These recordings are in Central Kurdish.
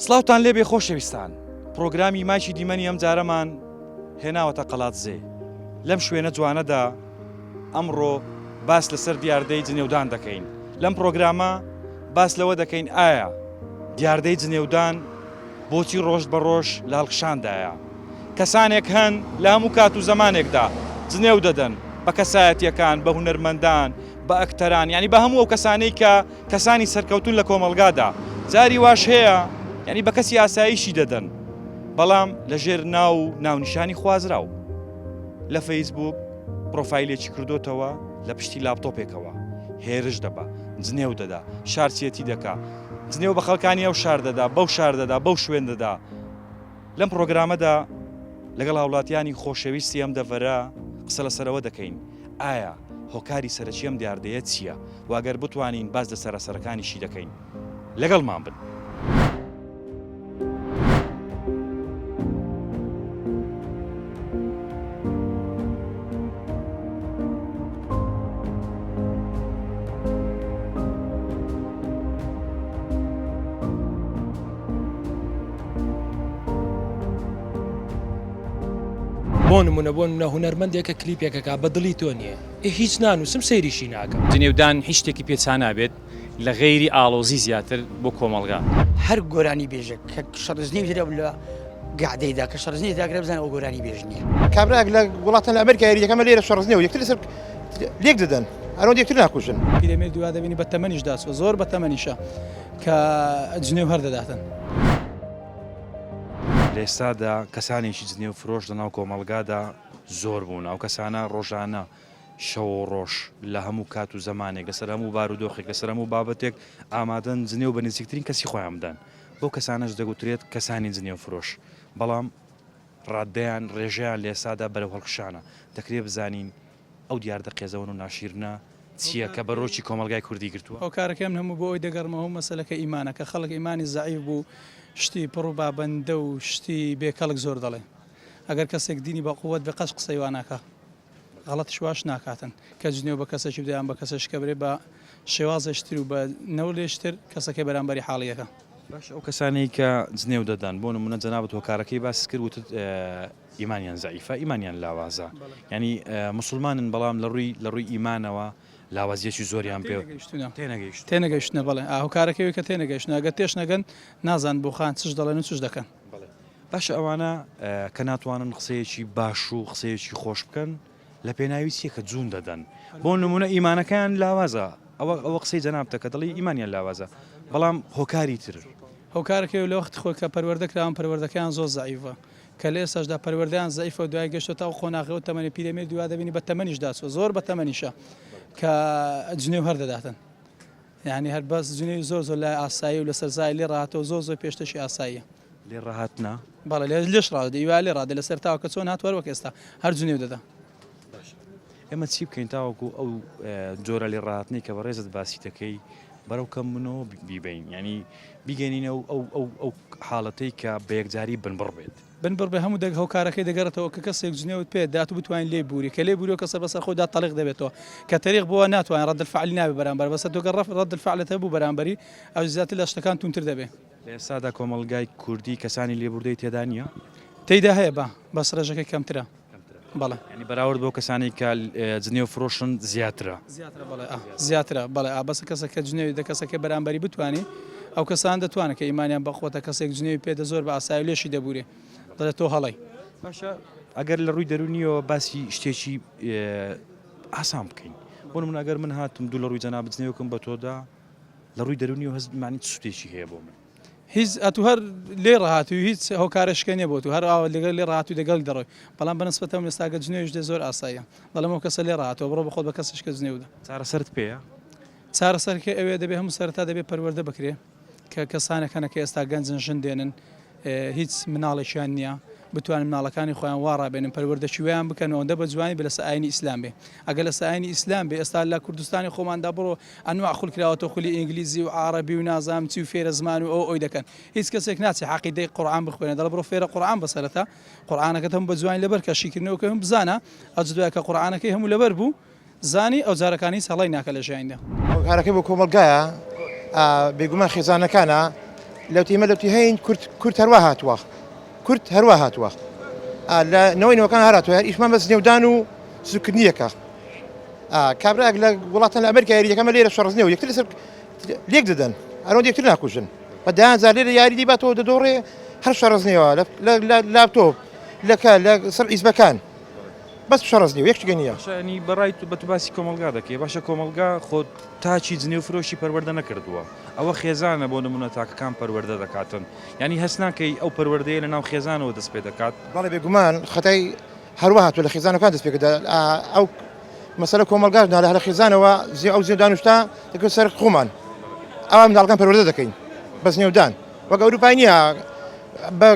سڵاوتان لێبێ خۆشەویستان، پرۆگرامی مایکی دیمەنی ئەم جارەمان هێناوەتە قەڵاتزێ. لەم شوێنە جوانەدا ئەمڕۆ باس لەسەر دیاردەی جنێودان دەکەین. لەم پرۆگرامە باس لەوە دەکەین ئایا دیاردەی جنێودان بۆچی ڕۆژ بە ڕۆژ لە هەڵقشاندایە. کەسانێک هەن لە هەموو کات و زمانێکدا جنێو دەدەن بە کەسایەتیەکان، بە هونەرمەندان، بە ئەکتەران، ینی بە هەموو ئەو کەسانەی کە کەسانی سەرکەوتون لە کۆمەڵگادا. جاری واش هەیە ینی بە کەسی ئاساییشی دەدەن، بەڵام لەژێر ناو و ناونیشانی خوازراو لە فەیسبوک پرۆفایلێکی کردوتەوە لە پشتی لاپتۆپێکەوە هێرش دەبا، جنێو دەدا، شارچێتی دەکا، جنێو بە خەڵکانی ئەو شار دەدا، بەو شار دەدا، بەو شوێن دەدا. لەم پرۆگرامەدا لەگەڵ هاوڵاتیانی خۆشەویستی ئەم دەڤەرە قسە لەسەرەوە دەکەین ئایا هۆکاری سەرەکی ئەم دیاردەیە چییە؟ واگەر بتوانین باز لە سەرەسەرەکانیشی دەکەین. لەگەڵمان بن. بۆ نمونە هونەرمەندێکە کلیپێکەکە بە دڵی تۆ نییە، هیچ نانووسم سەیریشی ناکەم. جنێودان هیچ شتێکی پێچان نابێت لە غەیری ئاڵۆزی زیاتر بۆ کۆمەڵگا. هەر گۆرانی بێژە کە شەڕزنی لە گعدەیدا کە شەڕزنی داگرە بزانە ئەو گۆرانی بێژ نییە. کابراک لە وڵاتان لە ئەمریکا یەکەمە لێرە شەڕزنی و یەکتر لەسەر لێک دەدەن، ئەرۆ یەکتر ناکوژن. پیرەمێر دووا دەبینی بە تەمەنیش داچوە، زۆر بە تەمەنیشە کە جنێو هەر دەداتن. لە ئێستادا کەسانێکی جنێو فرۆش لە ناو کۆمەڵگادا زۆر بوون. ئەو کەسانە ڕۆژانە شەو ڕۆژ لە هەموو کات و زمانێک لەسەر هەموو بارودۆخێک لەسەر هەموو بابەتێک ئامادەن جنێو بە نزیکترین کەسی خۆیان بدەن. بۆ کەسانەش دەگوترێت کەسانی جنێو فرۆش، بەڵام ڕاددەیان ڕێژەیان لە ئێستادا بەرەو هەڵقشانە. دەکرێت بزانین ئەو دیاردە قێزەون و ناشیرنە چییە کە بەڕۆکی کۆمەلگای کوردی گرتووە. ئەو کارەکەم هەموو بۆ ئەوی دەگەڕمەوە مەسەلەکە ئیمانەکە خەڵک ئیمانی زەعیف بوو، شتی پڕ و بابەندە و شتی بێکەڵک زۆر دەڵێ. ئەگەر کەسێک دینی بە قووەت بە قەش قسەی واناکە غەڵەتیش واش ناکاتن کە جنێو بە کەسێکی بدەیان بە کەسەش کە برێ بە شێوازەشتر و بە نەو لێشتر کەسەکەی بەرامبەری حاڵیەکە. باش ئەو کەسانەی کە جنێو دەدەن بۆ نمونە جەنابەت هۆکارەکەی باس کرد وتت ئیمانیان زەعیفە، ئیمانیان لاوازە، ینی موسڵمانن بەڵام لە ڕووی ئیمانەوە لاوازیەکی زۆریان پێ تێنەگەیشتنە. بڵێ هۆکارەکەوی کە تێنەگەیشتنە، ئەگەر تێش نەگەن نازان بۆ خان چش دەڵێن و چش دەکەن. باش ئەوانە کە ناتوانن قسەیەکی باش و قسەیەکی خۆش بکەن لە پێناوی چیە کە جوون دەدەن. بۆ نمونە ئیمانەکەیان لاوازە، ئەوە قسەی جەنابتە کە دڵی ئیمانیان لاوازە، بەڵام هۆکاری تر هۆکارەکەی لە وەخت خۆی کە پەروەردەکراون پەروەردەکەیان زۆر زەعیفە، کە لە ئێستاشدا پەروەردەیان زەعیفە و دوای گەشتە تا خۆناغەوە تەمەنی پیرەمێر دووا دەبینی بە تەمەنیش داچوە، زۆر بە تەمەنیشە کە جنێو هەر دەداتن. یعنی هەر بەس جنێوی زۆر لای ئاسایی و لە سەرزای لێ ڕاتەوە زۆر پێشتەشی ئاساییە. لێ ڕاهاتنا بەڵێ لێش ڕادە دیوا لێ ڕادە لەسەر تاوە کە چۆن هاتووە وەک ئێستا هەر جنێو دەدا. ئێمە چی بکەین تاوەکو ئەو جۆرە لێ ڕاهاتنی کە بەڕێزت باسی دەکەی بەرەو کەم منەوە بیبین، ینی بیگەینینە ئەو حاڵەتەی کە بە یەکجاری بنبڕ بێت. بنبڕ بە هەموو هۆکارەکەی دەگەڕێتەوە کە کەسێک جنێوت پێ دات و بتوانین لێ بووری کە لێ بووری و کەسە بەسەر خۆدا تەڵیق دەبێتەوە کە تەریق بۆ ناتوانین ڕەدفعلی نابێ بەرامبەر بەسە تۆگە ڕەدفعلت هەبوو بەرامبەری ئەو زیاتر لە شتەکان تونتر دەبێ. لە ئێستادا کۆمەڵگای کوردی کەسانی لێبوردەی تێدا نییە؟ تێیدا هەیە بەس ڕێژەکەی کەمترە. بەڵێ ینی بەراورد بۆ کەسانی کە جنێو فرۆشن زیاترە. زیاترە بەڵێ ئابەسە کەسەکە جنێوی دە کەسەکە بەرامبەری بتوانێت ئەو کەسان دەتوانێت کە ئیمانیان بەخۆتە کەسێک جنێوی پێدە زۆر بە ئاسایی لێشی دەبورێ دەڵێت تۆ هەڵی. باشە ئەگەر لە ڕووی دەرونیەوە باسی شتێکی ئاسان بکەین. بۆ نمونە ئەگەر من هاتم دوو لە ڕووی جەناب جنێوکم بە تۆدا لە ڕووی دەرونیەوە هەزمانی شتێکی هەیە بۆ من. هیچ ئەتو هەر لێ ڕاهاتوی هیچ هۆکارشکێنێ بۆ تو هەر ئاوە لەگەر لێ ڕاهاتوی دەگەڵ دەڕۆی، بەڵام بەنسبەتەوە ئێستاگە جنێویش دێ زۆر ئاساییە. دەڵێم ئەو کەسە لێ ڕاهاتەوە بڕۆ بەخۆت بە کەسێک کە جنێودا. چارەسەرت پێیە؟ چارەسەرکە ئەوێ دەبێ هەموو سەرەتا دەبێ پەروەردە بکرێ کە کەسانەکەنە کە ئێستا گەنجن ژن دێنن هیچ مناڵێکیان نییە بتوانن مناڵەکانی خۆیان وا ڕابێنن پەروەردەی ویان بکەن و ئەوەندە بە جوانی بە لەسەر ئاینی ئیسلام بێ. ئەگەر لەسەر ئاینی ئیسلام بێ ئێستا لە کوردستانی خۆماندا بڕۆ ئەنواع خوڵکراوەتەوە خولی ئینگلیزی و عەرەبی و نازام چی و فێرە زمان و ئەوی دەکەن. هیچ کەسێک ناچێت عەقیدەی قورئان بخوێنێت، دەڵێ بڕۆ فێرە قورئان بەسەرەتا قورئانەکەت هەموو بە جوانی لەبەر کە شیکردنەوەکە هەم بزانە ئەو دوای کە قورئانەکەی هەموو لەبەر بوو زانی ئەو جارەکانی سەڵای ناکە لە ژیاندا. هۆکارەکەی بۆ کۆمەلگایە بێگومان خێزانەکانە لو تيمە لەوتی هەین کورت هەروە هاتووە کورت هەروە هاتووە لە نەوەینەوەکان هاتووە هەر ئیشمان بەس نێودان و سوکردنیەکە کابراک لە وڵاتان لە ئەمریکا یاریەکەمە لێرە شەڕزنیەوە یەکتر لەسەر لێک دەدەن ئەرۆ یەکتر ناکوژن بەدایان زار لێرە یاری دیباتەوە دەدۆڕێ هەر شەڕزنیەوە لە لاپتۆپ لە سەر ئیزبەکان بەس شەڕزنی و یەکشتگە نییە ینی بەڕای بە تو باسی کۆمەلگا دەکەی باشە کۆمەلگا خۆ تاچی جنێ و فرۆشی پەروەردە نەکردووە ئەوە خێزانە بۆ نمونە تاکەکان پەروەردە دەکاتن ینی هەستناکەی ئەو پەروەردەیە لە ناو خێزانەوە دەست پێ دەکات بەڵێ بێگومان خەتای هەروە هاتووە لە خێزانەکان دەست پێکردا ئەو مەسەلە کۆمەلگاش لە خێزانەوە ئەو زیێدانوشتا دەکرد سەر خۆمان ئەوە منداڵەکان پەروەردە دەکەین بەس نێودان وەک ئەوروپای نییە بە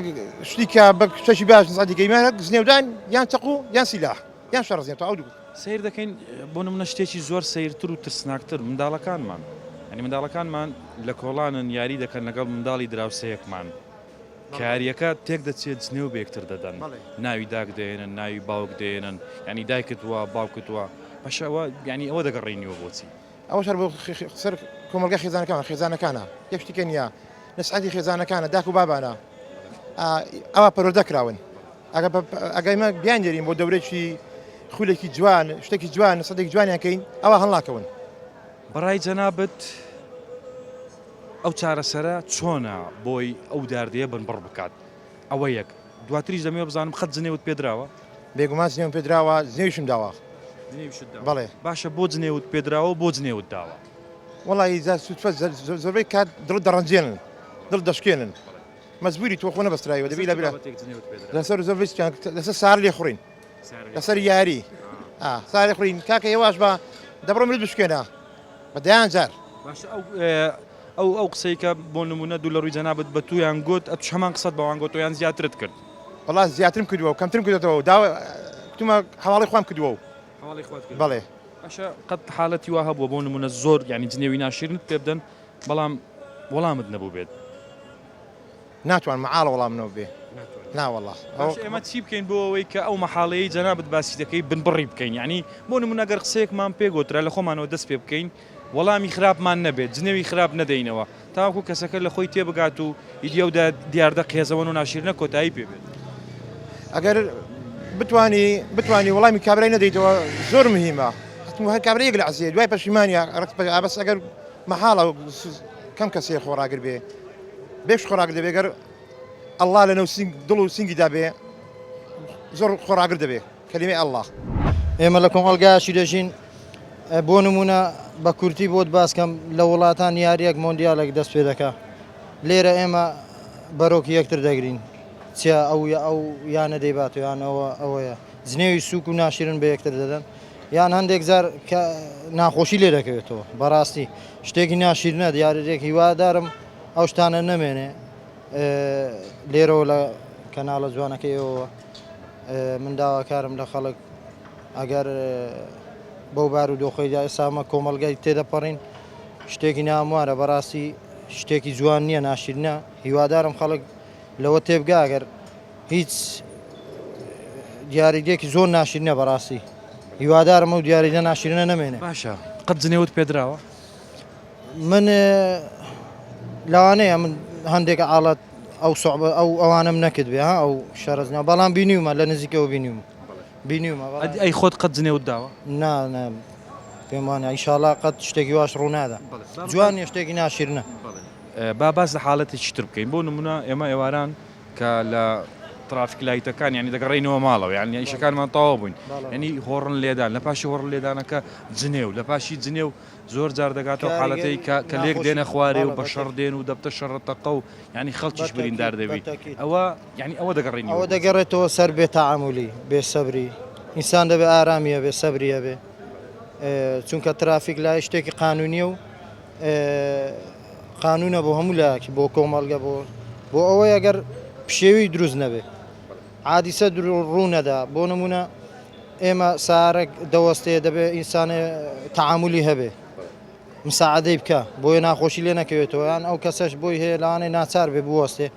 شتیکە بە شتێکی باش نزادیگەیمانە زنێودان یان چەق و یان سیلاح یان شەڕزیێت ئەو دوو سیر دەکەین بۆ نمونە شتێکی زۆر سیرتر و ترسناکتر منداڵەکانمان ینی منداڵەکانمان لە کۆڵانن یاری دەکەن لەگەڵ منداڵی دراوسەیەکمان کاریەکە تێک دەچێت جنێ و بێکتر دەدەن ناوی داک دێنن ناوی باوک دێنن ینی دایکتووە باوکتووە بەشەوە ینی ئەوە دەگەڕێنیوە بۆچی ئەوە شەر بۆ سەر کۆمەلگا خێزانەکانە یەک شتێکە نییە نسعەتی خێزانەکانە داک و بابانە ئەوە پەروەردەکراون ئەگەیمە بیان دێرین بۆ دەورێکی خولێکی جوان شتێکی جوان سەدێک جوانیانکەین ئەوە هەڵناکەون بەڕای جەنابەت ئەو چارەسەرە چۆنە بۆی ئەو داردەیە بنبڕ بکات ئەوە یەک دواتریش دەمێ بزانم خەت جنێوت پێدراوە بێگومان زنێوم پێدراوە زنێویشم داوە بەڵێ باشە بۆ جنێوت پێدراوە بۆ جنێوت داوە وڵی زۆربەی کات دڵ دەڕەنجێنن دڵ دەشکێنن مەزبوری تۆ خۆ نەبەسترایەوە دەبی لەسەر زۆربەی لەسەر سار لێ خوڕین لەسەر یاری ساری خوڕین کاکە هێواش بە دەبڕۆ مرد بشکێنە بەدەیان جار ئەو قسەی کە بۆ نمونە دوو لە ڕووی جەنابەت بە تویان گوت ئەت هەمان قسەت بەوان گوت یان زیاترت کرد وڵات زیاترم کردووە و کەمترم کردێتەوە داوە کتومە هەواڵی خۆم کردووە و بەڵێ باشە قەت حالەتی وا هەبووە بۆ نمونە زۆر ینی جنێوی ناشرنت پێ بدەن بەڵام وەڵامت نەبوو بێت ناتوان مەعاڵە وەڵامنەوە بێ ناوەڵا ئێمە چی بکەین بۆ ئەوەی کە ئەو مەحاڵەیە جەنابەت باسی دەکەی بنبڕی بکەین ینی بۆ نمونە گەر قسەیەکمان پێگوترا لە خۆمانەوە دەست پێ بکەین وەڵامی خراپمان نەبێت جنێوی خراپ نەدەینەوە تاوەکو کەسەکە لە خۆی تێبگات و ئیدیەودا دیاردە قێزەوەن و ناشرنە کۆتایی پێبێت ئەگەر بتوانی وەڵامی کابرای نەدەیتەوە زۆر مهمە هەر کابرایەک لە عزیێ دوای پەشیمانیا بەس ئەگەر مەحاڵە کەم کەسێ خۆراگر بێ بێش خۆراگر دەبێ گەر ئەڵڵا لەنەو دڵ و سینگی دابێ زۆر خۆراگر دەبێ کەلیمەی ئەڵڵا ئێمە لە کۆمەڵگایشی دەژین بۆ نمونە بە کورتی بۆت باسکەم لە وڵاتان یاریەک مۆندیالێک دەست پێ دەکا لێرە ئێمە بەرۆکی یەکتر دەگرین چیا ئەو یانە دەیبات یان ئەوەیە زنێوی سووک و ناشرن بە یەکتر دەدەن یان هەندێک زار ناخۆشی لێ دەکەوێتەوە بەڕاستی شتێکی ناشرنە دیارێکی هیوادارم ئەو شتانە نەمێنێ لێرەوە لە کەناڵە جوانەکەیەوە من داواکارم لە خەڵک ئەگەر بەو بار و دۆخەیدا ئێسامە کۆمەلگای تێدەپەڕین شتێکی ناموارە بەڕاستی شتێکی جوان نییە ناشرنە هیوادارم خەڵک لەوە تێبگاگەر هیچ دیاریدێکی زۆر ناشرنە بەڕاستی هیوادارم ئەو دیاریدە ناشرنە نەمێنێ باشە قەت جنێوت پێدراوە من لەوانەیە من هەندێک ئاڵەت ئەو ئەوانم نەکرد بێ ئەو شەڕزنا بەڵام بینیومە لە نزیکەوە بینیومە ئەی خۆت قەت جنێوت داوە نا پێم وانە ئیشاڵا قەت شتێکی واش ڕوونادا جوان شتێکی ناشرنە با باس لە حاڵەتێکی تر بکەین بۆ نمونە ئێمە ئێواران کە لە ترافیک لایتەکان ینی دەگەڕێنەوە ماڵەوە یعنی ئیشەکانمان تەواو بووین ینی هۆڕن لێدان لە پاشی هۆڕ لێدانەکە جنێو لە پاشی جنێو زۆر جار دەگاتەوە حاڵەتەی کە لێک دێنە خوارێ و بە شەڕ دێن و دەبتە شەڕەتەقە و ینی خەڵکیش بریندار دەبێت ئەوە ینی ئەوە دەگەڕێنی ئەوە دەگەڕێتەوە سەر بێ تەعاملی بێ سەبری ئینسان دەبێ ئارامیە بێ سەبریە بێ چونکە ترافیک لای شتێکی قانونیە و قانونە بۆ هەموو لایەکی بۆ کۆمەڵگە بۆ ئەوەی ئەگەر پشێوی دروست نەبێ عادیسە ڕوونەدا بۆ نمونە ئێمە سارێک دەوەستەیە دەبێ ئینسانە تەعاملی هەبێ مساعدەی بکە بۆیە ناخۆشی لێ نەکەوێتەوە یان ئەو کەسەش بۆی هەیە لەوانەیە ناچار بێ بوەستێ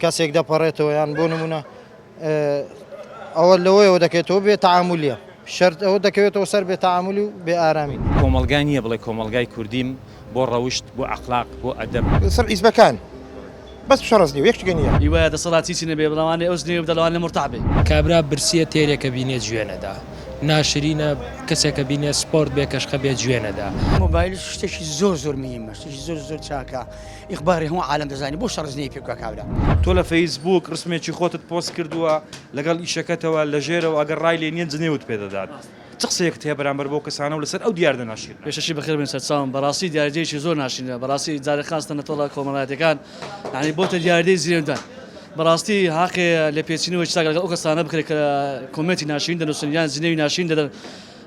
کەسێک دەپەڕێتەوە یان بۆ نمونە ئەوە لەوەیەوە دەکەێتەوە بێ تەعاملیە شەرت ئەوە دەکەوێتەوە سەر بێ تەعاملی و بێ ئارامی کۆمەلگا نییە بڵێ کۆمەلگای کوردیم بۆ ڕەوشت بۆ ئەخلاق بۆ ئەدەب سەر ئیزبەکان بەس شەڕزنی و یەکشتگە نییە هیوایە دەسەڵاتی چی نەبێ بڵاوانێ ئەو زنێ بدەڵوانێ مرتاحبێ کابرا برسیە تێرێکە بینێت گوێنەدا ناشرینە کەسێکە بینێت سپۆرت بێ کەشخە بێت گوێنەدا مۆبایل شتێکی زۆر مهمە شتێکی زۆر چاکە ئیخباری هەموو عالم دەزانی بۆ شەڕزنی پێ بکە کابرا تۆ لە فەیسبوک ڕسمێکی خۆتت پۆست کردووە لەگەڵ ئیشەکەتەوە لە ژێرەوە ئەگەر ڕای لێ نیە جنێوت پێدەدات چ قسەیەکت هەیە بەرامبەر بۆ کەسانە و لەسەر ئەو دیاردە ناشیر پێشەشی بەخێر بن سەرچاوم بەڕاستی دیاردەیەکی زۆر ناشینە بەڕاستی جارێ خاستە نەتۆڵە کۆمەڵایەتەکان یعنی بۆتە دیاردەی زیێندان بەڕاستی حاقێ لە پێچینەوەی چاگەڵ ئەو کەسانە بکرێت کە کۆمەتی ناشین دەنووسن یان زینەوی ناشین دەدەن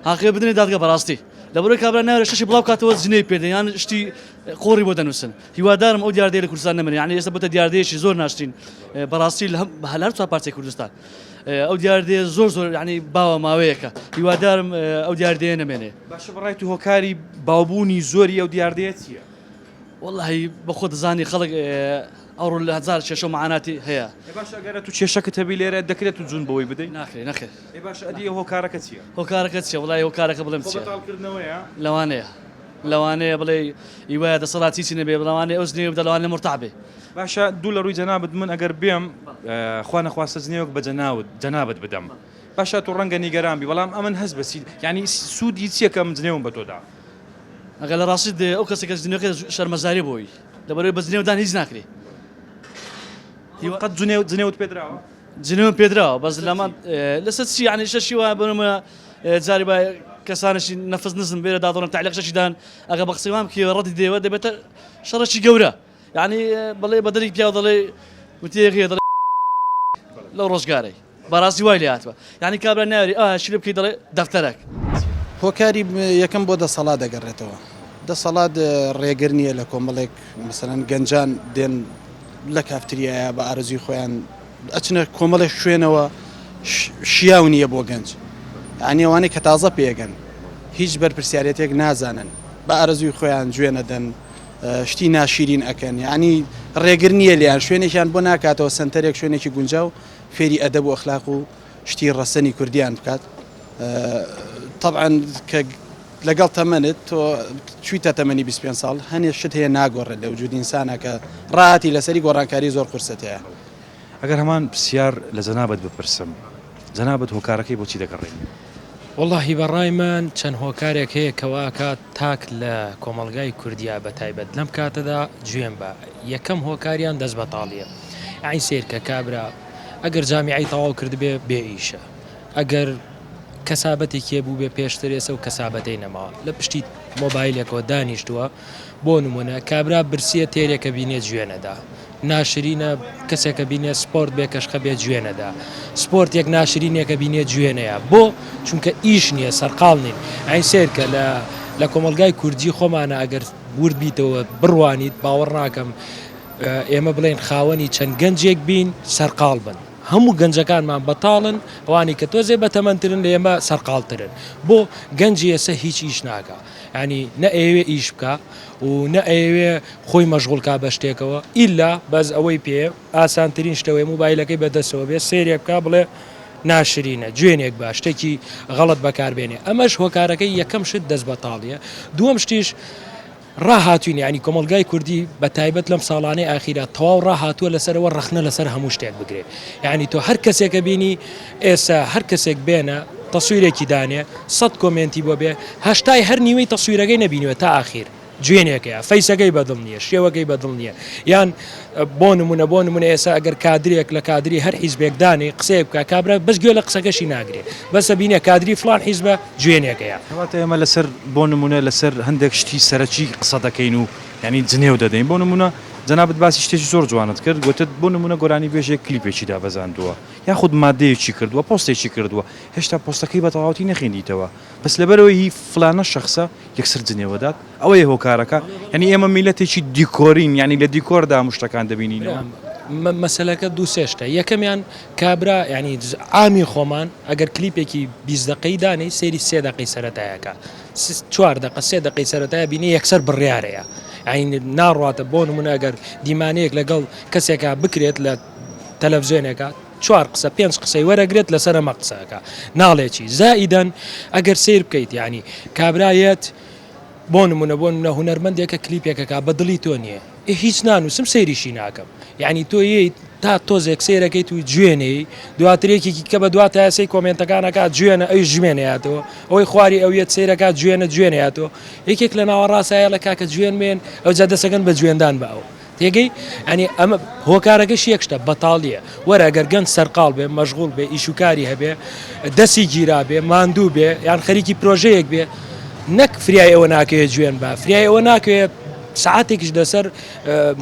حاقێ بدنێ دادگە بەڕاستی لەبەرەوەی کابرا ناوێت شەشی بڵاو کاتەوە زینەی پێدە یان شتی قۆڕی بۆ دەنووسن هیوادارم ئەو دیاردەیە لە کوردستان نەمێنێ یعنی ئێستا بۆتە دیاردەیەکی زۆر ناشتین بەڕاستی لە هەلار چوار پارچەی کوردستان ئەو دیاردەیە زۆر ینی باوە ماوەیەکە هیوادارم ئەو دیاردەیە نەمێنێ باشە بەڕای تو هۆکاری باوبوونی زۆری ئەو دیاردەیە چییە؟ واللهی بەخۆ دەزانی خەڵک ئەوڕۆ لە 1600 معاناتی هەیە باشە ئەگەرە تو کێشەکەت هەبی لێرە دەکرێت و جون بەوەی بدەیت ناخێ باشە ئەدی هۆکارەکە چییە؟ هۆکارەکە چیە وڵای هۆکارەکە بڵێم چیە بەتاڵکردنەوەیە لەوانەیە بڵێ هیوایە دەسەڵاتی چی نەبێ بڵاوانێ ئەو زنێ بدەڵوانێ مرتاحبێ باشە دوو لە ڕووی جەنابەت من ئەگەر بێم خوا نەخواستە جنێوەک بە جەنابەت بدەم باشە تو ڕەنگە نیگەرانبی بەڵام ئەمن هەست بەسی ینی سوودی چیەکەم جنێوم بە تۆدا ئەگەر لە ڕاستیت ئەو کەسێکە زنێوەکە شەرمەزاری بۆی لەبەرەوەی بە زنێودان هیچ ناکرێ قەت جنێوت پێدراوە جنێوم پێدراوە بەس لەمان لەسەر چی ینی شەشی وایە بنمە جاری با کەسانشی نەفس نزم بێرە دادڵن تعلیق شەشیدان ئەگە بە قسەوام کە ڕەتی دێوە دەبێتە شەڕەکی گەورە یعنی بڵێ بەدەری پیا دەڵێ وتێغێ دەڵێ لەو ڕۆژگارەی بەڕاستی وای لێ هاتووە یعنی کابرا ناوێری شیر بکەی دەڵێ دەفتەرێک هۆکاری یەکەم بۆ دەسەڵات دەگەڕێتەوە دەسەڵات ڕێگر نییە لە کۆمەڵێک مثلەن گەنجان دێن لە کافتریایە بە ئارزوی خۆیان ئەچنە کۆمەڵێک شوێنەوە شیاو نییە بۆ گەنج یعنی ئەوانەی کە تازە پێگەن هیچ بەرپرسیارەتێک نازانن بە ئارزوی خۆیان گوێنە دەن شتی ناشیرین ئەکەن ینی ڕێگر نییە لیان شوێنێکیان بۆ ناکاتەوە سنتەرێک شوێنێکی گونجاو فێری ئەدەب و ئەخلاق و شتی ڕەسەنی کوردیان بکات طبعا کە لەگەڵ تەمەنت تۆ چویتە تەمەنی 25 ساڵ هەنێ شت هەیە ناگۆڕێت لە وجود ئینسانە کە ڕاهاتی لەسەری گۆڕانکاری زۆر قورسەت هەیە ئەگەر هەمان پرسیار لە جەنابەت بپرسم جەنابەت هۆکارەکەی بۆچی دەگەڕێن واللهی بەڕای من چەند هۆکارێک هەیە کەواکە تاک لە کۆمەلگای کوردیا بە تایبەت لەم کاتەدا گوێن بە یەکەم هۆکاریان دەست بەتاڵیە ئەین سێرکە کابرا ئەگەر جامیعی تەواو کردبێ بێ ئیشە ئەگەر کەسابەتێکی بوو بێ پێشتر ێسە و کەسابەتەی نەماوە لە پشتی مۆبایلێکەوە دانیشتووە بۆ نمونە کابرا برسیە تێرێکە بینێت گوێنەدا ناشرینە کەسێکە بینێت سپۆرت بێ کەشخە بێت گوێنەدا سپۆرت یەک ناشرینێکە بینێت گوێنەیە بۆ چونکە ئیش نییە سەرقاڵ نین ئەین سێرکە لە کۆمەلگای کوردی خۆمانە ئەگەر ورد بیتەوە بڕوانیت باوەڕ ناکەم ئێمە بڵێن خاوەنی چەند گەنجێک بین سەرقاڵ بن هەموو گەنجەکانمان بەتاڵن ئەوانی کە تۆزێ بەتەمەندترن لە ئێمە سەرقاڵترن بۆ گەنجی ئێستا هیچ ئیش ناکە ینی نە ئێوێ ئیش بکە و نە ئێوێ خۆی مەشغوڵکا بە شتێکەوە ئیلا بەس ئەوەی پێ ئاسانترین شتەوەی موبایلەکەی بەدەستەوە بێ سێرێک بکە بڵێ ناشرینە گوێنێک بە شتێکی غەڵەت بەکاربێنێ ئەمەش هۆکارەکەی یەکەم شت دەست بەتاڵیە دووەم شتیش ڕاهاتوین ینی کۆمەلگای کوردی بە تایبەت لەم ساڵانەی ئاخیرا تەواو ڕاهاتووە لەسەرەوە ڕەخنە لەسەر هەموو شتێک بگرێت یعنی تۆ هەر کەسێکە بینی ئێستا هەر کەسێک بێنە تەسویرێکی دانێ 100 کۆمنتی بۆ بێ هەشتای هەر نیوەی تەسویرەکەی نەبینیوە تا ئاخیر جوێنێکەیە فەیسەکەی بەدڵ نییە شێوەکەی بەدڵ نییە یان بۆ نمونە ئێستا ئەگەر کادرێک لە کادری هەر حیزبێکدانی قسەیە بکە کابرا بەس گوێ لە قسەکەشی ناگرێت بەسە بینە کادری فلان حیزبە جوێنێکەیە کەواتە ئێمە لەسەر بۆ نمونە لەسەر هەندێک شتی سەرەکی قسە دەکەین و ینی جنێو دەدەین بۆ نمونە جەنابەت باسی شتێکی زۆر جوانت کرد گوتت بۆ نمونە گۆرانی بێژێک کلیپێکی دابەزاندووە یاخود مادەیەکی کردووە پۆستێکی کردووە هێشتا پۆستەکەی بە تەواوەتی نەخێنیتەوە بەس لەبەرەوەی هی فلانە شەخصە یەکسەر جنێوەدات ئەوەیە هۆکارەکە ینی ئێمە میلەتێکی دیکۆرین ینی لە دیکۆردا مشتەکان دەبینینەوە مەسەلەکە دوو سێشتە یەکەمیان کابرا ینی ئامی خۆمان ئەگەر کلیپێکی 20 دقەی دانی سێری 3 دقەی سەرەتایەکە 4 دقە 3 دقەی سەرەتایە بینی یەکسەر بڕیارەیە ئاین ناڕاتە بۆ نمونە ئەگەر دیمانەیەک لەگەڵ کەسێکە بکرێت لە تەلەڤزیۆنێکە 4 قسە 5 قسەی وەرەگرێت لەسەر ئەمە قسەکە ناڵێکی زائیدەن ئەگەر سیر بکەیت ینی کابرایەت بۆ نمونە هونەرمەندێکە کلیپێکەکە بە دڵی تۆ نییە هیچ نانووسم سەیریشی ناکەم یعنی تۆ تا تۆزێک سێرەکەیت و گوێنەی دواترێکێکی کە بە دواتە یاسی کۆمنتەکانەکات گوێنە ئەوی ژمێنەیەاتەوە ئەوەی خواری ئەویەت سێرەکات گوێنەیەاتەوە یەکێک لە ناوەڕاستایە لە کاکە گوێنمێن ئەو جا دەسەکەن بە گوێندان باوە تێگەی ئەنی ئەمە هۆکارەکەش یەکشتە بەتاڵیە وەرە ئەگەر گەنج سەرقاڵ بێ مەشغوڵ بێ ئیشوکاری هەبێ دەستی گیرا بێ ماندوو بێ یان خەریکی پرۆژەیەک بێ نەک فریای ئەوە ناکەوێت گوێن بە فریای ئەوە ناکەوێت سعاتێکیش لەسەر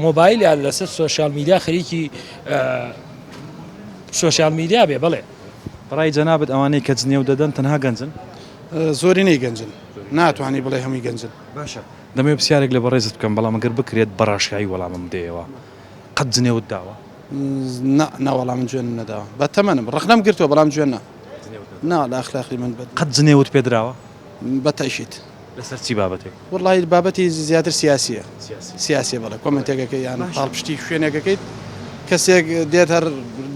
مۆبایل یان لەسەر سوۆسیال میدیا خەریکی سوۆسیال میدیا بێ بڵێ بەڕای جەنابەت ئەوانەی کە جنێو دەدەن تەنها گەنجن زۆری نەی گەنجن ناتوانانی بڵێ هەمووی گەنجن باشە دەمێ پرسیارێک لە بەڕێزت بکەم بەڵام ئەگەر بکرێت بەڕاشایی وەڵامم دێەوە قەت جنێوت داوە ناوەڵام جوێن نەداوە بە تەمەنم ڕخنەم گرتووە بەڵام جوێن نا لە ئەخلاقی من قەت جنێوت پێدراوە بە تەشیت لەسەر چی بابەتێک وڵی بابەتی زیاتر سیاسیە سیاسی بڵێ کۆمنتێکەکە یان هاڵپشتی شوێنێکەکەیت کەسێک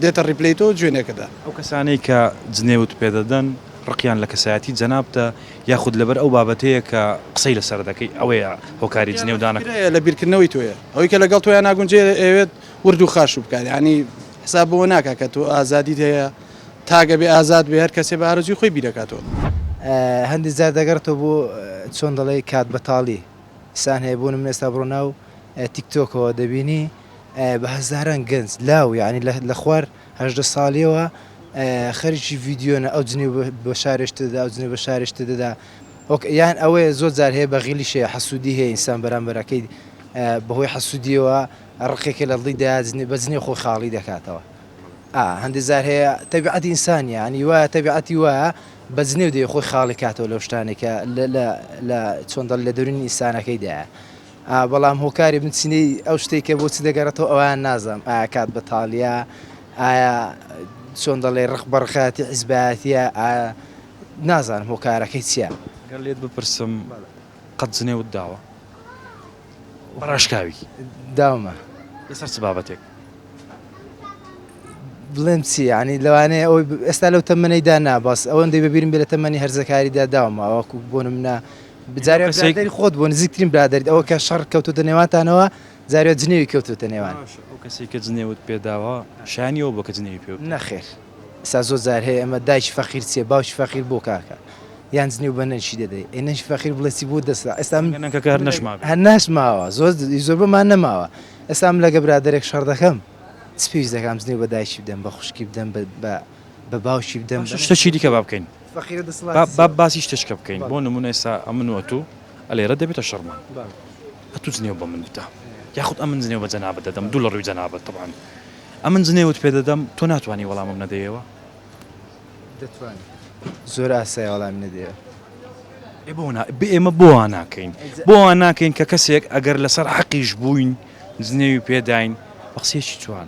دێتە ریپلیتۆ جوێنێکەدا ئەو کەسانەی کە جنێوت پێدەدەن ڕقیان لە کەسایەتی جەنابتە یاخود لەبەر ئەو بابەتەیە کە قسەی لەسەر دەکەی ئەوەیە هۆکاری جنێودانەکە لە بیرکردنەوەی تۆیە ئەوەی کە لەگەڵ تۆیان ناگونجێ ئەوێت ورد و خاش و بکات ینی حساب بۆ ناکە کە تۆ ئازادیت هەیە تاگە بێ ئازاد بێ هەر کەسێ بە ئارەزوی خۆی بیرەکاتەوە هەندی زار دەگەڕێتەوە بۆ چۆن دەڵێ کات بەتاڵی سان هەیە بۆ من ئێستا بڕۆ ناو تیکتۆکەوە دەبینی بە هەزاران گەنج لاو یعنی لە خوار هەژدە ساڵیەوە خەریکی ڤیددیۆنە ئەو جنێ بە شارێشتدا ئەو جنێ بە شارێشتە دەدا یان ئەوەیە زۆر جار هەیە بە غیلیشەیە حەسوودی هەیە ئینسان بەرامبەرەکەی بەهۆی حەسوودیەوە ڕقێکە لە دڵیدا بە جنێ خۆی خاڵی دەکاتەوە هەندی زار هەیە تەبیعەتی ئینسانیە ینی وایە تەبیعەتی وایە بە جنێو دێ خۆی خاڵی کاتەوە لەو شتانێکە لە چۆندڵ لە دەرونی ئینسانەکەیدایە بەڵام هۆکاری بنچینەی ئەو شتێکە بۆچی دەگەڕێتەوە ئەویان نازانم ئایا کات بەتاڵیە ئایا چۆن دەڵێ ڕق بەڕخاتی حیزبایەتیە نازانم هۆکارەکەی چییە گەر لێت بپرسم قەت جنێوت داوە بەڕاشکاوی داومە لەسەر چ بابەتێک بڵێم چی ینی لەوانەیە ئەوی ئێستا لەو تەمەەیدا ناباس ئەوەندەی ببیرم بێ لە تەمەنی هەرزەکاریدا داومە ئەوکو بۆ منە بجارێکی خۆت بۆ نزیکترین برادریت ئەوە کە شەڕ کەوتوتە نێوانتانەوە جارێت جنێوی کەوتوتە نێوان ئەو کەسی کە جنێوت پێداوە شانیەوە بۆ کە جنێوی پێ نەخێر ئستا زۆر جار هەیە ئەمە دایکی فەقیر چیە باوکی فەقیر بۆ کاکە یان جنێو بە نەشی دەدەی ئێنەش فەقیر بڵێسی بۆ دەستا ئێستا کار نەشما هەر ناشماوە زۆر بمان نەماوە ئێستام لەگە برادێک شەڕ دەکەم سپیش دەکەم جنێو بە دایکی بدەم بە خوشکی بدەم بە باوکی بدەم شتێکی دیکە با بکەین باسی شتێشکە بکەین بۆ نمونە ئێستا ئەمن وە تو ئەلێرە دەبێتە شەڕمان ئەتو جنێو بە من بدە یاخود ئەمن جنێو بە جەنابەت دەدەم دوو لە ڕووی جەنابەت طبعاً ئەمن جنێوت پێ دەدەم تۆ ناتوانانی وەڵامم نەدەیەوە دەتوانێت زۆر ئاسای وەڵام نەدەیەوە ئێمە بۆوان ناکەین بۆوان ناکەین کە کەسێک ئەگەر لەسەر حەقیش بووین جنێوی پێداین بە قسێکی جوان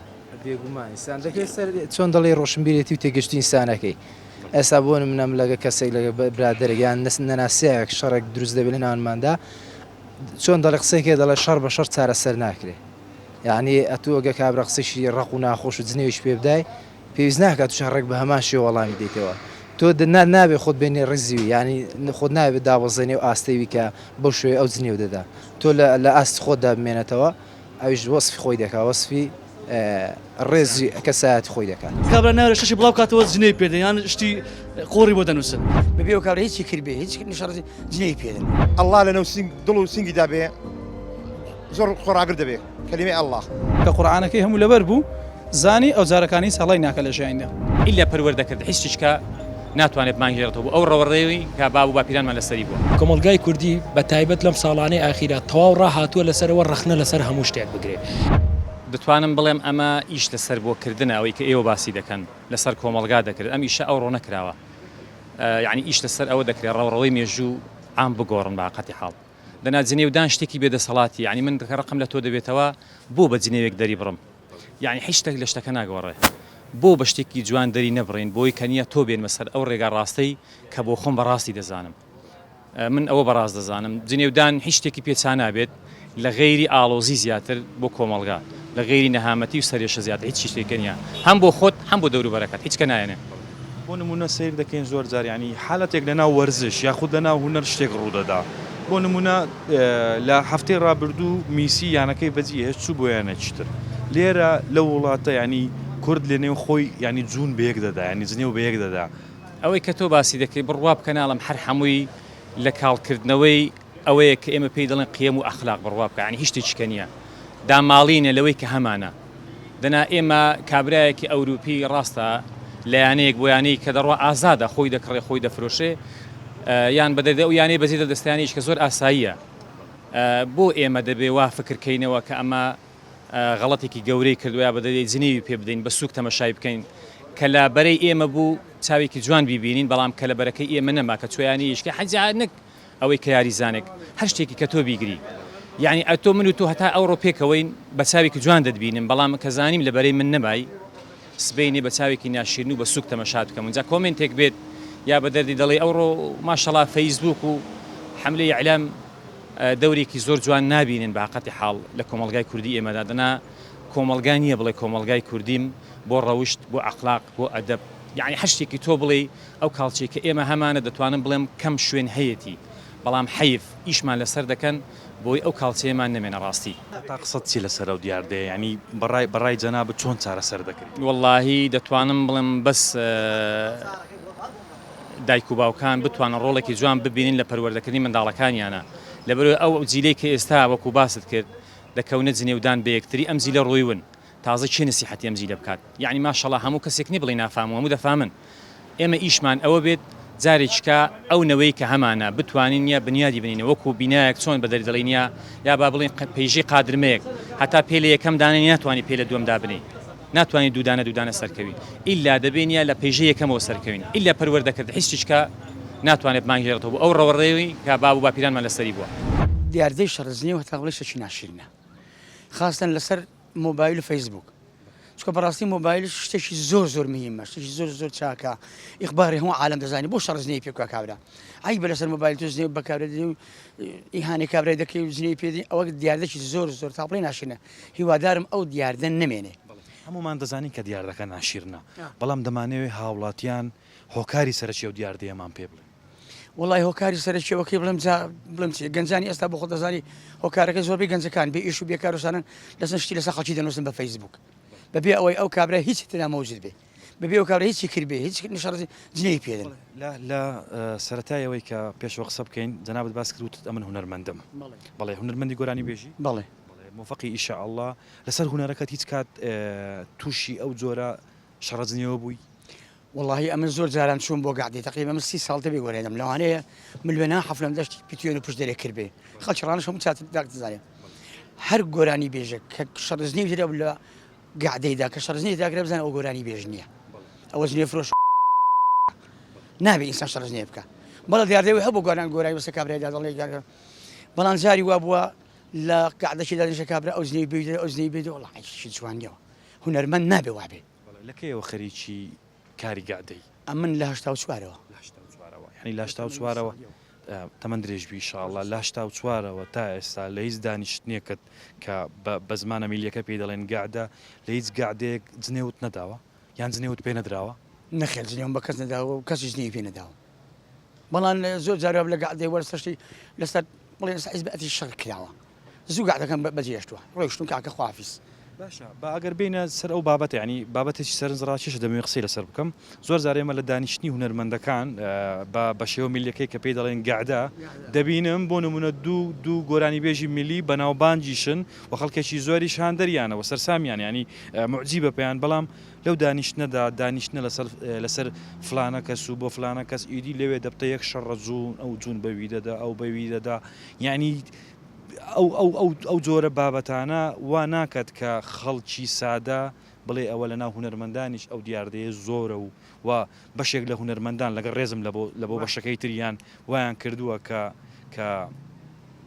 چۆن دەڵێ ڕۆشنبیرێتی و تێگەشتی ئینسانەکەی ئێستا بۆ منەم لەگە کەسێک لەگە برادێک یان نەناسەیەک شەڕێک دروست دەبێت لە ناوانماندا چۆن دەڵێ قسێکێ دەڵێ شەڕ بە شەڕ چارەسەر ناکرێت یعنی ئەتو ئەگە کابرا قسەشی ڕق و ناخۆش و جنێویش پێ بدای پێویست ناکات تو شەڕێک بە هەمان شێ وەڵامی دێتەوە تۆ نابێت خۆت بێنێ ڕزیوی ینی خۆت نابێت دابەزێنێ و ئاستەوی کە بەو شوێ ئەو جنێو دەدا تۆ لە ئاست خۆتدا بمێنێتەوە ئەویش وەسفی خۆی دەکا وەسفی ڕێزی کەسایەتی خۆی دەکات کابرا ناوێت شەشی بڵاو کاتەوە جنێی پێدە یان شتی قۆڕی بۆ دەنووسن بەبێ و کابرا هیچی کردبێ هیچ شەڕ جنێی پێدەن ئەڵڵا لەنەو دڵ و سینگی دابێ زۆر خۆراگر دەبێت کەلیمەی ئەڵڵا کە قورعانەکەی هەموو لەبەر بوو زانی ئەو جارەکانی ساڵی ناکە لە ژیاندا ئیلا پەروەردەکرد هیچیشکە ناتوانێت مانگێڕێتەوە ئەو ڕەوەڕێوی کە باب و باپیرانمان لەسەری بووە کۆمەلگای کوردی بە تایبەت لەم ساڵانەی ئاخیرا تەواو ڕاهاتووە لەسەرەوە ڕخنە لەسەر هەموو شتێک بگرێت دەتوانم بڵێم ئەمە ئیش لەسەر بۆکردن ئەوەی کە ئێوە باسی دەکەن لەسەر کۆمەلگا دەکرێت ئەم ئیشە ئەو ڕۆ نەکراوە یعنی ئیش لەسەر ئەوە دەکرێت ڕەوڕەوەی مێژوو عام بگۆڕن باقەتی حاڵ دەنا جنێودان شتێکی بێدەسەڵاتی یعنی من ڕقم لە تۆ دەبێتەوە بۆ بە جنێوێک دەری بڕم یعنی هیچ شتێک لە شتەکە ناگۆڕێ بۆ بە شتێکی جوان دەری نەبڕین بۆی کەنیە تۆ بێن مەسەر ئەو ڕێگا ڕاستەی کە بۆ خۆم بەڕاستی دەزانم من ئەوە بەڕاست دەزانم جنێودان هیچ شتێکی پێچان نابێت لە غەیری ئاڵۆزی زیاتر بۆ کۆمەلگا لە غەیری نەهامەتی و سەرێشە زیاتر هیچ شتێکە نییە هەم بۆ خۆت هەم بۆ دەوروبەرەکەت هیچ کە نایەنێ بۆ نمونە سیر دەکەین زۆر جار ینی حالەتێک لەناو وەرزش یاخود لەناو هونەر شتێک ڕوودەدا بۆ نمونە لە هەفتەی ڕابردوو میسی یانەکەی بەجی هێشت چوو بۆ یانە چتر لێرە لە وڵاتە ینی کورد لە نێو خۆی ینی جوون بەیەک دەدا ینی جنێو بەیەک دەدا ئەوەی کە تۆ باسی دەکەی بڕوا بکەناڵم هەر هەمووی لە کاڵکردنەوەی ئەوەیە کە ئێمە پێی دەڵێن قیەم و ئەخلاق بڕوا بکە ینی هیچ شتێکیکە نییە داماڵینە لەوەی کە هەمانە دەنا ئێمە کابرایەکی ئەوروپی ڕاستە لایەنەیەک بۆ یانەی کە دەڕوا ئازادە خۆی دەکڕێ خۆی دەفرۆشێ یان بەدەدە و یانەی بەزیدە دەستیانیش کە زۆر ئاساییە بۆ ئێمە دەبێ وا فکرکەینەوە کە ئەمە غەڵەتێکی گەورەی کردووە بەدەدەی جنێوی پێ بدەین بە سووک تەمەشای بکەین کە لە بەرەی ئێمە بوو چاوێکی جوان بیبینین بەڵام کە لە بەرەکەی ئێمە نەما کە چۆیانیشکە حەجانک ئەوەی کە یاریزانێک هەر شتێکی کە تۆ بیگری یعنی ئەتۆ من و تۆ هەتا ئەوڕۆ پێکەوەین بە چاوێکی جوان دەدبینم بەڵام کە زانیم لە بەرەی من نەمای سبەینێ بە چاوێکی ناشرین و بە سووک تەمەشات بکەم اونجا کۆمنتێک بێت یا بە دەردی دەڵێ ئەوڕۆ ماشەڵا فەیسبوک و حملەی ئیعلام دەورێکی زۆر جوان نابینن بە حەقەتی حاڵ لە کۆمەڵگای کوردی ئێمەدا دەنا کۆمەڵگا نییە بڵێ کۆمەڵگای کوردیم بۆ ڕەوشت بۆ ئەخلاق بۆ ئەدەب یعنی هەر شتێکی تۆ بڵێ ئەو کاڵچێک کە ئێمە هەمانە دەتوانم بڵێم کەم شوێن هەیەی بەڵام حەیف ئیشمان لەسەر دەکەن بۆی ئەو کاڵچەیەمان نەمێنە ڕاستی تا قسەت چی لەسەر ئەو دیاردەیە ینی بەڕای جەناب چۆن چارەسەر دەکرێت واللهی دەتوانم بڵێم بەس دایک و باوکان بتوانن ڕۆڵێکی جوان ببینین لە پەروەردەکردنی منداڵەکانیانە لەبەرەوەی ئەو جیلەی کە ئێستا وەکو باست کرد دەکەونە جنێودان بە یەکتری ئەم جیلە ڕۆیون تازە چی نسیحەتی ئەم جیلە بکات یعنی ماشەڵڵا هەموو کەسێکنی بڵێ نافام و هەموو دەفامن ئێمە ئیشمان ئەوە بێت جارێککە ئەو نەوەی کە هەمانە بتوانین یا بنیادی بنینە وەکو بینایەک چۆن بە دەردەڵینیا یا با بڵین پێیژی قادرمەیەک هەتا پێ لە یەکەم دانێ ناتوانانی پێ لە دووەمدا بنی ناتوانانی دوودانە سەرکەوی ئیلا دەبێنە لە پێیژە یەکەمەوە سەرکەوین ئیلا پەروەردەکرد هیچیشکە ناتوانێت مانگێڕێتەوە ئەو ڕەوەڕێوی کە باب و باپیرانمان لەسەری بووە دیاردەی شەڕزنی و هەتا بڵێ شتێکی ناشرینە خاستن لەسەر مۆبایل و فەیسبوک چکە بەڕاستی مۆبایل شتێکی زۆر مهمە شتێکی زۆر چاکە ئیخباری هەموو عالم دەزانی بۆ شەڕزنەی پێ بکە کابرا ئای بە لەسەر مۆبایل تۆ زنێ بەکارێتی و ئیهانی کابرای دەکەی و زنەی پێدی ئەوە دیاردەی زۆر تا بڵێ ناشرینە هیوادارم ئەو دیاردە نەمێنێ هەمومان دەزانین کە دیاردەکە ناشیرنە بەڵام دەمانەوێت هاوڵاتیان هۆکاری سەرچی و دیاردەیەمان پێ بڵێن وڵی هۆکاری سەرچیەوەکەی بڵم گەنجانی ئێستا بۆ خۆ دەزانی هۆکارەکە زۆربەی گەنجەکان بێ ئیش و بێکارۆسانن لەسەر شتی لەسەر خەڵکی دەنووسن بە فەیسبوک بەبێ ئەوەی ئەو کابرا هیچ تێدا مەوجود بێ بەبێ ئەو کابرا هیچی کرد بێ هیچ نیشەڕی جنێی پێدەن لە سەرەتایەوەی کە پێشەوە قسە بکەین جەنابەت باس کردوت ئەمن هونەرمەندەم بەڵێ هونەرمەندی گۆرانی بێژی بەڵێ موفقی ئیشەئەڵڵا لەسەر هونەرەکەت هیچ کات تووشی ئەو جۆرە شەڕەجنیەوە بووی والله ئەمن زۆر جاران چوون بۆ گعدی تقریبا من 30 ساڵ دەبێ گۆرێنم لەوانەیە ملوێنا حەفلەم دەشتی پیتوێن و پشت دەرێ کرد بێ خەڵکی ڕانش هەموو چات داکتزانێ هەر گۆرانی بێژە کە شەڕزنی درێ لە گعدەیدا کە شەڕزنی داگرێ بزانێ ئەو گۆرانی بێژ نییە ئەوە زنێ فرۆش نابێ ئینسان شەڕزنێ بکە بەڵە دیاردەوەی هەبوو گۆرانی وەسە کابرایدا دەڵێ بەڵام جاری وا بووە لە قعدەشی دانیشە کابرا ئەو زنەی بێ ئەو زنەی بێ وڵڵا هیچ جوانیەوە هونەرمەند نابێ وابێ لەکەیەوە خەریکی کاری گعدەی ئەمن لە 84ەوە ینی لە 84ەوە تەمەند درێژبی ئینشاءڵڵا لە 84ەوە تا ئێستا لە هیچ دانیشتنیەکەت کە بە زمانە میلیەکە پێی دەڵێن گعدە لە هیچ گعدەیەک جنێوت نەداوە یان جنێوت پێ نەدراوە نەخێت جنێوم بە کەس نەداوە و کەسی جنێی پێ نەداوە بەڵام زۆر جاراب لە گعدەی وەرسەشتی لەسەر بڵێن حیزبەتی شەڕ کراوە زوو گعدەکەم بەجێشتووە ڕۆیشتون کاکە خوافیس باشە با ئەگەر بینە سەر ئەو بابەتە ینی بابەتێکی سەرنجڕاکێشە دەمێ قسەی لەسەر بکەم زۆر زارێمە لە دانیشتنی هونەرمەندەکان بە شێوە میلیەکەی کە پێی دەڵێن گعدا دەبینم بۆ نمونە دوو گۆرانی بێژی میلی بەناوبانجیشن و خەڵکێکی زۆری شاندەریانەوە سەرسامیان ینی معجیبە پێیان بەڵام لەو دانیشتنەدا دانیشتنە لەسەر فلانە کەس و بۆ فلانە کەس ئیدی لەوێ دەبتە یەک شەڕە جوون ئەو جوون بەوی دەدا ئەو بەوی دەدا یعنی ئەو جۆرە بابەتانە وا ناکات کە خەڵکی سادە بڵێ ئەوە لە ناو هونەرمەندانیش ئەو دیاردەیە زۆرە و بەشێک لە هونەرمەندان لەگە ڕێزم لە بۆ بەشەکەی تریان وایان کردووە کە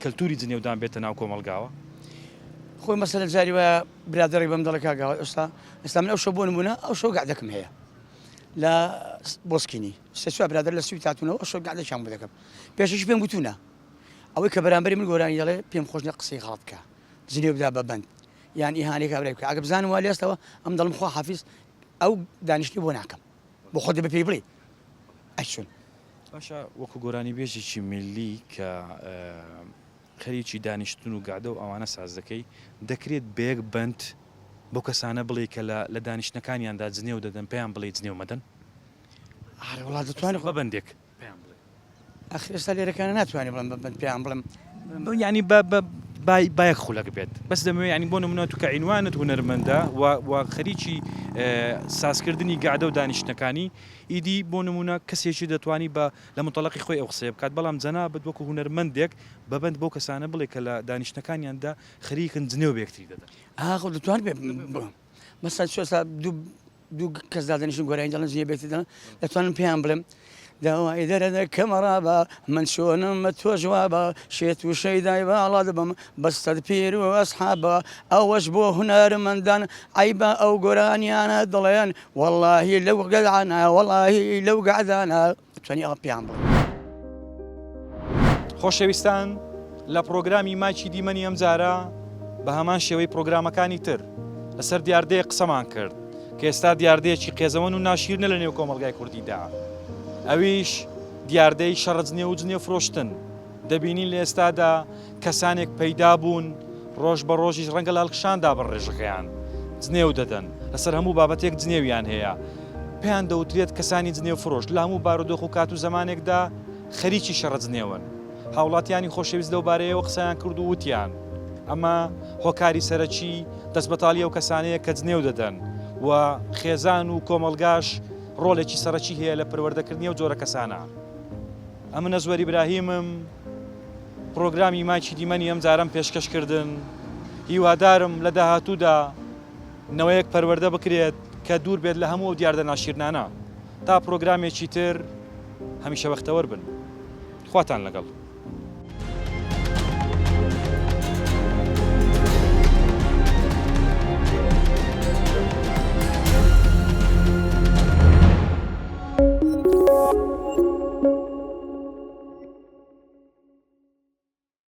کەلتوری جنێودان بێتە ناو کۆمەلگاوە خۆی مەسەلە جاری وایە برادەڕی بەم دەڵێ کاگاوە ئێستا من ئەو شەو بۆ نمونە ئەو شەو گعدەکەم هەیە لە بۆسکینی سێ برادر لە سوی تاتونەوە ئەو شەو گعدەشان بۆ دەکەم پێشش پێم گوتوونە ئەوەی کە بەرامبەری من گۆرانی دەڵێ پێم خۆش نە قسەی غەڵەت بکە جنێو بدا بە بەند یان ئیهانەی کابرای بکە ئەگە بزانم وا لێستەوە ئەم دەڵم خوا حافیز ئەو دانیشتی بۆ ناکەم بۆ خۆ دەبێ پێی بڵێ ئەچون باشە وەکو گۆرانی بێژێکی میلی کە خەریکی دانیشتن و گادە و ئەوانە ساز دەکەی دەکرێت بەیەک بند بۆ کەسانە بڵێ کە لە دانیشتەکانیاندا جنێو دەدەن پێیان بڵێ جنێو مەدەن وڵات دەتوانێت بە بەندێک پێیان بڵێ ئەخر ئێستا لێرەکانە ناتوانێت بڵم بەبند پێیان بڵم ینی بایەک خولەک بێت بەس دەمەوێت ینی بۆ نمونە تو کە عینوانت هونەرمەندە و خەریکی سازکردنی گادە و دانیشتەکانی ئیدی بۆ نمونە کەسێکی دەتوانی بە لە متەڵەقی خۆی ئەو قسەیە بکات بەڵام جەنابەت وەکو هونەرمەندێک بەبند بۆ کەسانە بڵێ کە لە دانیشتەکانیاندا خەریکن جنێو بێکتری دەدەن ئاخۆ دەتوان بێ مەسا سوێستا دوو کەس دادەنیشن گۆرانی دەڵن جنێ بێتی دەڵن دەتوانم پێیان بڵێم داوای دەرەدە کەمەڕابە من شۆنم بە تۆ جوابە شێت و شەیدای باڵا دەبم بەستەد پیر و ئەسحابە ئەوەش بۆ هونەرمەندان عیبە ئەو گۆرانیانە دڵێن وەڵاهی لەو گەدانە وەڵاهی لەو گەعدانە دەتوانی ئەوە پێیان بڵێم. خۆشەویستان لە پرۆگرامی ماچی دیمەنی ئەم جارە بە هەمان شێوەی پرۆگرامەکانی تر لەسەر دیاردەیە قسەمان کرد کە ئێستا دیاردەیەکی قێزەوەن و ناشیرنە لە نێو کۆمەلگای کوردیدا. ئەویش دیاردەی شەڕجنێ و جنێ فرۆشتن دەبینین لە ئێستادا کەسانێک پەیدا بوون ڕۆژ بە ڕۆژیش ڕەنگە لە هەڵکشاندا بە ڕێژەکەیان جنێو دەدەن لەسەر هەموو بابەتێک جنێویان هەیە پێیان دەوترێت کەسانی جنێو فرۆش لە هەموو بارودۆخ و کات و زمانێکدا خەریکی شەڕجنێون هاوڵاتیانی خۆشەویست لەو بارەیەوە قسەیان کرد و وتیان ئەمە هۆکاری سەرەکی دەستبەتاڵی ئەو کەسانەیە کە جنێو دەدەن و خێزان و کۆمەلگاش ڕۆڵێکی سەرەکی هەیە لە پەروەردەکردنی ئەو جۆرە کەسانە. ئەمە نەزوەری براهیمم پرۆگرامی ماچی دیمەنی ئەم جارم پێشکەشکردن هیوادارم لە داهاتوودا نەوەیەک پەروەردە بکرێت کە دوور بێت لە هەموو دیاردە ناشیرنانە تا پرۆگرامێکی تر هەمیشە بەختەوەر بن خواتان لەگەڵ.